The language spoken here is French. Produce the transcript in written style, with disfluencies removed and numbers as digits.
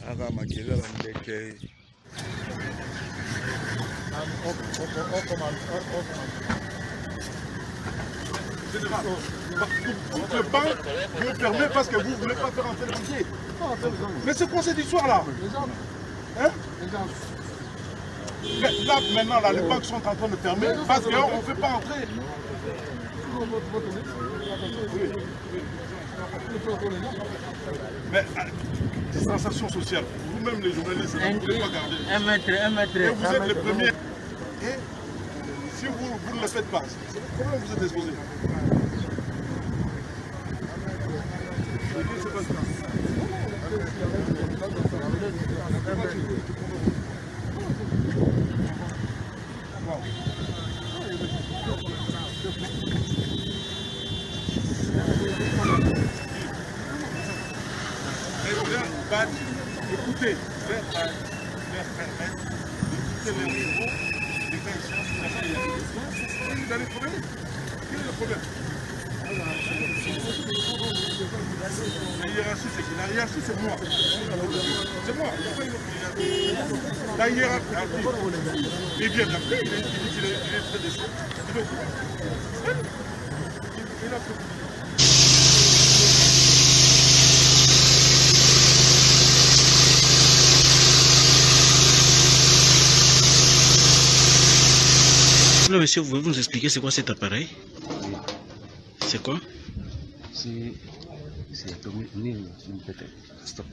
Aga makelele ndeke. Le banc me permet parce que vous ne voulez pas faire entrer le banquier. Mais c'est quoi cette histoire-là? Hein? Mais là, maintenant, là, les banques sont en train de fermer parce qu'on ne fait pas entrer. Mais distanciation sociale, vous-même les journalistes, vous ne pouvez pas garder. Un mètre. Et vous êtes les premiers. Et si vous ne le faites pas, comment vous êtes exposé? Écoutez, vous avez le problème? Quel est le problème? La hiérarchie, c'est qui? La hiérarchie, c'est moi. C'est moi, il n'y a pas une autre hiérarchie. La hiérarchie, il vient d'appeler, il dit qu'il est très déçu. Il est au courant. Il a fait. Là, monsieur, vous pouvez nous expliquer c'est quoi cet appareil? C'est quoi? C'est Nil, peut-être. Stop.